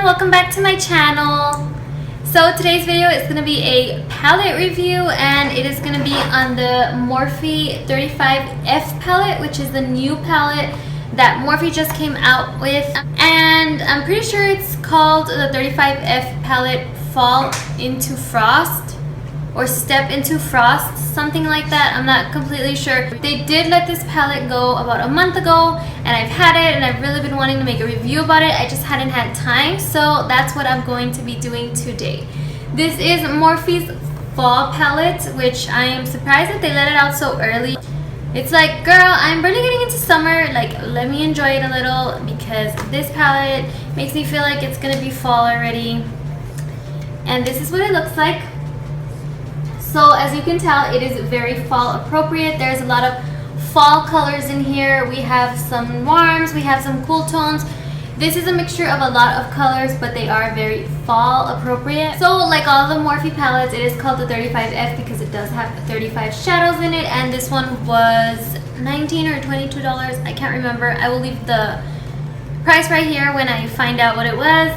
welcome back to my channel. So today's video is going to be a palette review, and it is going to be on the Morphe 35F palette, which is the new palette that Morphe just came out with. And I'm pretty sure it's called the 35F palette Fall into Frost or Step into Frost, something like that. I'm not completely sure. They did let this palette go about a month ago, and I've had it and I've really been wanting to make a review about it. I just hadn't had time, so that's what I'm going to be doing today. This is Morphe's fall palette, which I am surprised that they let it out so early. It's like, girl, I'm really getting into summer, like let me enjoy it a little, because this palette makes me feel like it's gonna be fall already. And this is what it looks like. So as you can tell, it is very fall appropriate. There's a lot of fall colors in here. We have some warms, we have some cool tones. This is a mixture of a lot of colors, but they are very fall appropriate. So like all the Morphe palettes, it is called the 35F because it does have 35 shadows in it, and this one was $19 or $22. I can't remember. I will leave the price right here when I find out what it was.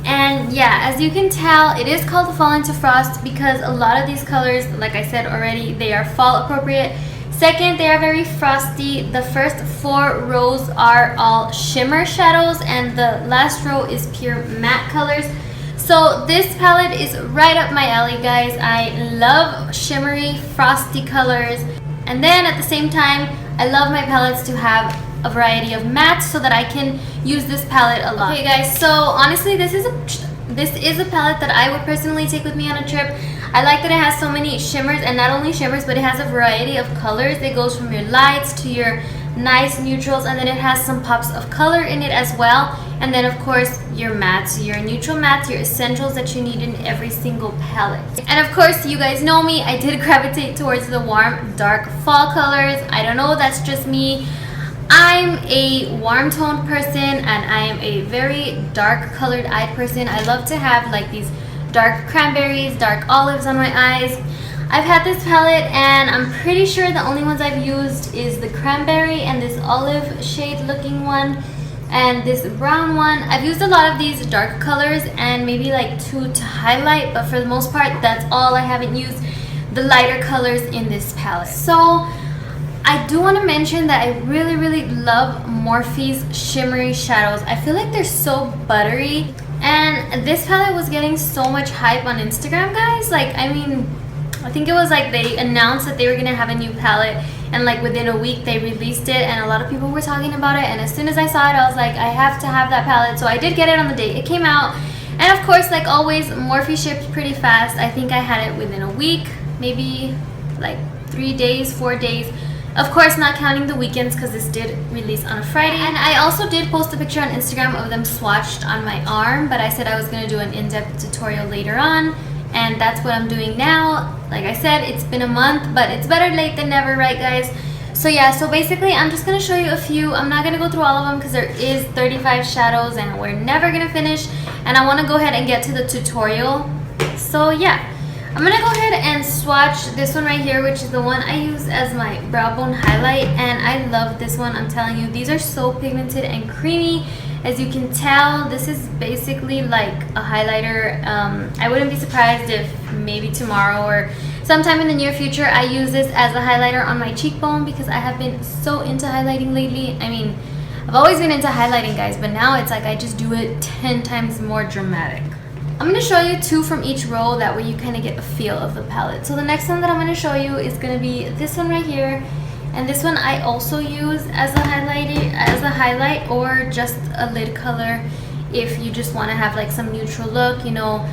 And yeah, as you can tell, it is called Fall into Frost because a lot of these colors, like I said already, they are fall appropriate. Second, they are very frosty. The first 4 rows are all shimmer shadows, and the last row is pure matte colors. So this palette is right up my alley, guys. I love shimmery, frosty colors. And then at the same time, I love my palettes to have a variety of mattes so that I can use this palette a lot. Okay guys, so honestly this is a palette that I would personally take with me on a trip. I like that it has so many shimmers, and not only shimmers, but it has a variety of colors. It goes from your lights to your nice neutrals, and then it has some pops of color in it as well. And then of course your mattes, your neutral mattes, your essentials that you need in every single palette. And of course, you guys know me, I did gravitate towards the warm dark fall colors. I don't know, that's just me. I'm a warm toned person, and I am a very dark colored eyed person. I love to have like these dark cranberries, dark olives on my eyes. I've had this palette, and I'm pretty sure the only ones I've used is the cranberry and this olive shade looking one and this brown one. I've used a lot of these dark colors and maybe like 2 to highlight, but for the most part that's all. I haven't used the lighter colors in this palette. So I do want to mention that I really love Morphe's shimmery shadows. I feel like they're so buttery, and this palette was getting so much hype on Instagram, guys. Like, I mean, I think it was like they announced that they were gonna have a new palette, and like within a week they released it, and a lot of people were talking about it. And as soon as I saw it, I was like, I have to have that palette. So I did get it on the day it came out, and of course, like always, Morphe shipped pretty fast. I think I had it within a week, maybe like 3 days, 4 days. Of course, not counting the weekends, because this did release on a Friday. And I also did post a picture on Instagram of them swatched on my arm, but I said I was going to do an in-depth tutorial later on, and that's what I'm doing now. Like I said, it's been a month, but it's better late than never, right guys? So yeah, so basically I'm just going to show you a few. I'm not going to go through all of them because there is 35 shadows and we're never going to finish, and I want to go ahead and get to the tutorial. So yeah, I'm gonna go ahead and swatch this one right here, which is the one I use as my brow bone highlight, and I love this one. I'm telling you, these are so pigmented and creamy. As you can tell, this is basically like a highlighter. I wouldn't be surprised if maybe tomorrow or sometime in the near future I use this as a highlighter on my cheekbone, because I have been so into highlighting lately. I mean, I've always been into highlighting, guys, but now it's like I just do it 10 times more dramatic. I'm going to show you 2 from each row, that way you kind of get a feel of the palette. So the next one that I'm going to show you is going to be this one right here, and this one I also use as a highlight or just a lid color if you just want to have like some neutral look, you know,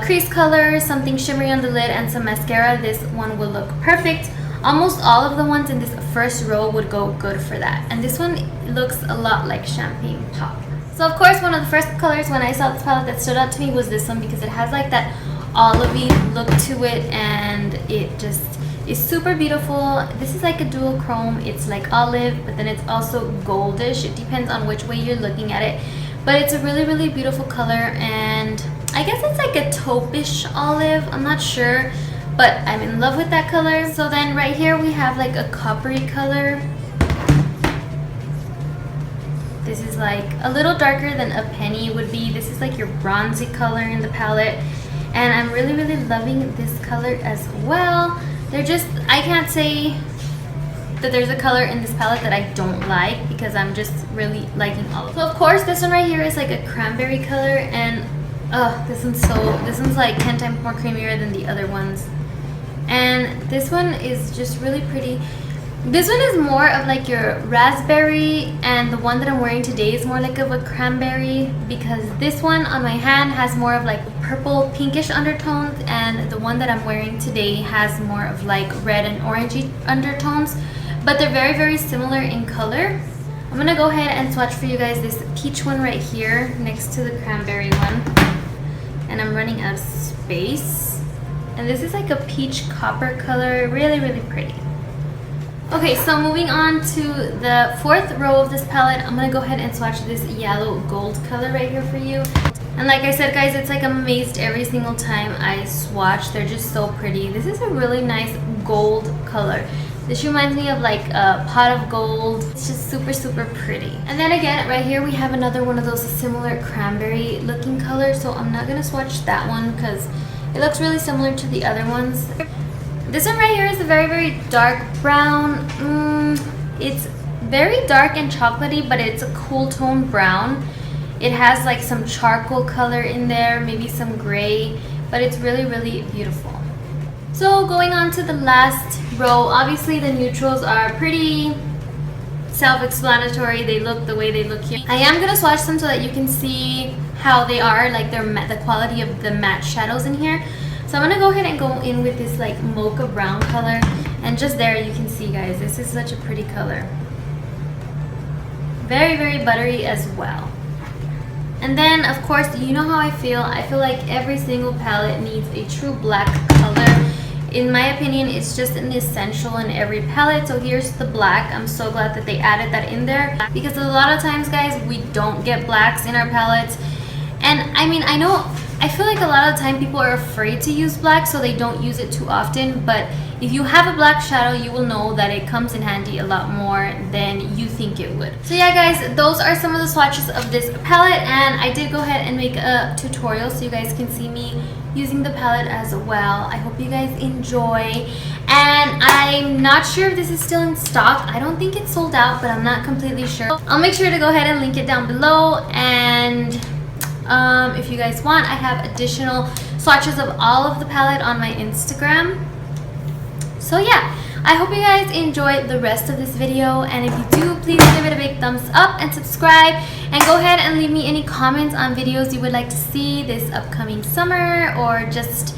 crease color, something shimmery on the lid, and some mascara. This one will look perfect. Almost all of the ones in this first row would go good for that, and this one looks a lot like champagne pop. So of course, one of the first colors when I saw this palette that stood out to me was this one, because it has like that olivey look to it, and it just is super beautiful. This is like a dual chrome. It's like olive, but then it's also goldish. It depends on which way you're looking at it, but it's a really beautiful color, and I guess it's like a taupe-ish olive. I'm not sure, but I'm in love with that color. So then right here we have like a coppery color. This is like a little darker than a penny would be. This is like your bronzy color in the palette. And I'm really, really loving this color as well. They're just, I can't say that there's a color in this palette that I don't like because I'm just really liking all of them. So of course this one right here is like a cranberry color, and this one's like 10 times more creamier than the other ones. And this one is just really pretty. This one is more of like your raspberry, and the one that I'm wearing today is more like of a cranberry, because this one on my hand has more of like purple pinkish undertones, and the one that I'm wearing today has more of like red and orangey undertones, but they're very, very similar in color. I'm gonna go ahead and swatch for you guys this peach one right here next to the cranberry one, and I'm running out of space. And this is like a peach copper color, really, really pretty. Okay, so moving on to the fourth row of this palette, I'm gonna go ahead and swatch this yellow gold color right here for you. And like I said, guys, it's like I'm amazed every single time I swatch. They're just so pretty. This is a really nice gold color. This reminds me of like a pot of gold. It's just super, super pretty. And then again, right here we have another one of those similar cranberry looking colors. So I'm not gonna swatch that one because it looks really similar to the other ones. This one right here is a very, very dark brown. It's very dark and chocolatey, but it's a cool tone brown. It has like some charcoal color in there, maybe some gray, but it's really, really beautiful. So going on to the last row, obviously the neutrals are pretty self-explanatory. They look the way they look here. I am gonna swatch them so that you can see how they are, like the quality of the matte shadows in here. So I'm gonna go ahead and go in with this like mocha brown color, and just there you can see, guys, this is such a pretty color. Very, very buttery as well. And then of course, you know how I feel like every single palette needs a true black color. In my opinion, it's just an essential in every palette. So here's the black. I'm so glad that they added that in there, because a lot of times, guys, we don't get blacks in our palettes. And I mean, I feel like a lot of the time people are afraid to use black, so they don't use it too often. But if you have a black shadow, you will know that it comes in handy a lot more than you think it would. So yeah, guys, those are some of the swatches of this palette, and I did go ahead and make a tutorial so you guys can see me using the palette as well. I hope you guys enjoy, and I'm not sure if this is still in stock. I don't think it's sold out, but I'm not completely sure. I'll make sure to go ahead and link it down below, and if you guys want, I have additional swatches of all of the palette on my Instagram. So yeah, I hope you guys enjoyed the rest of this video, and if you do, please give it a big thumbs up and subscribe, and go ahead and leave me any comments on videos you would like to see this upcoming summer, or just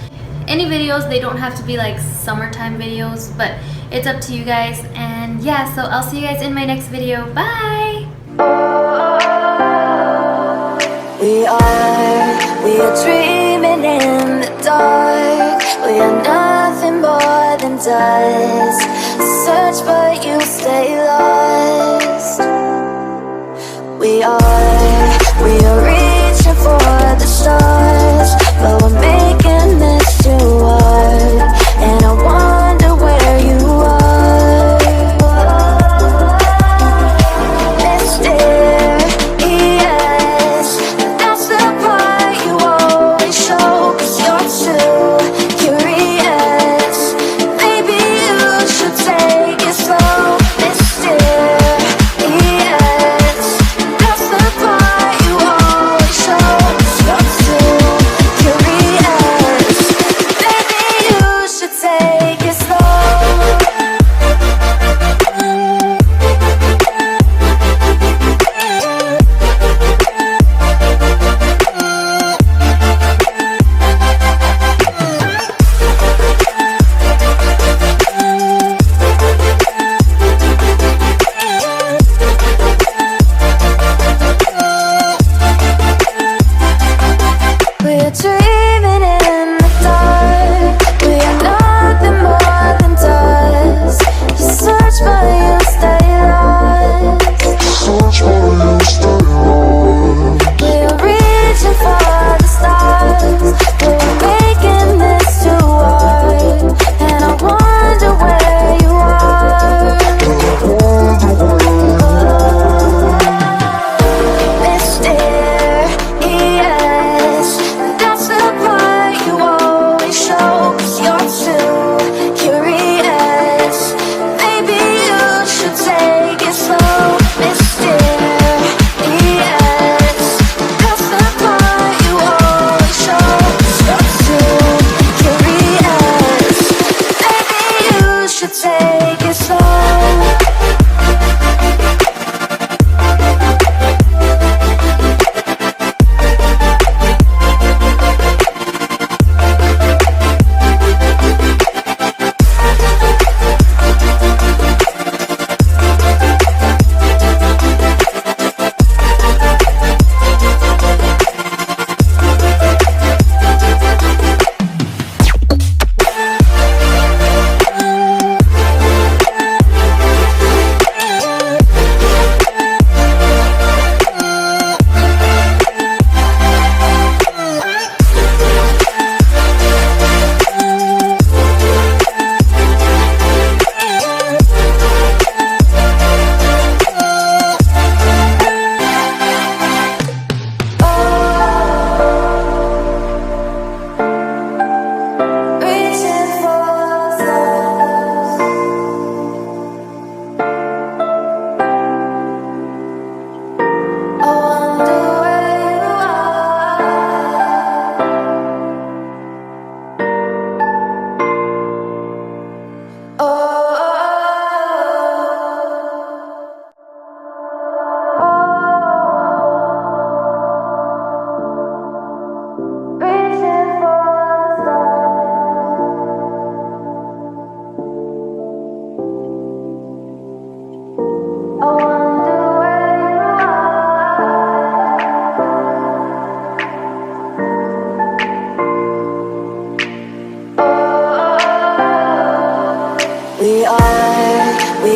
any videos. They don't have to be like summertime videos, but it's up to you guys. And yeah, so I'll see you guys in my next video. Bye! We are dreaming in the dark. We are nothing more than dust. Search but you stay lost. We are reaching for the stars, but we're making this too hard. And I wonder where you are. Stop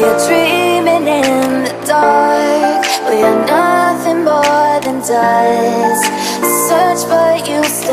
We are dreaming in the dark. We are nothing more than dust. Search but you stay.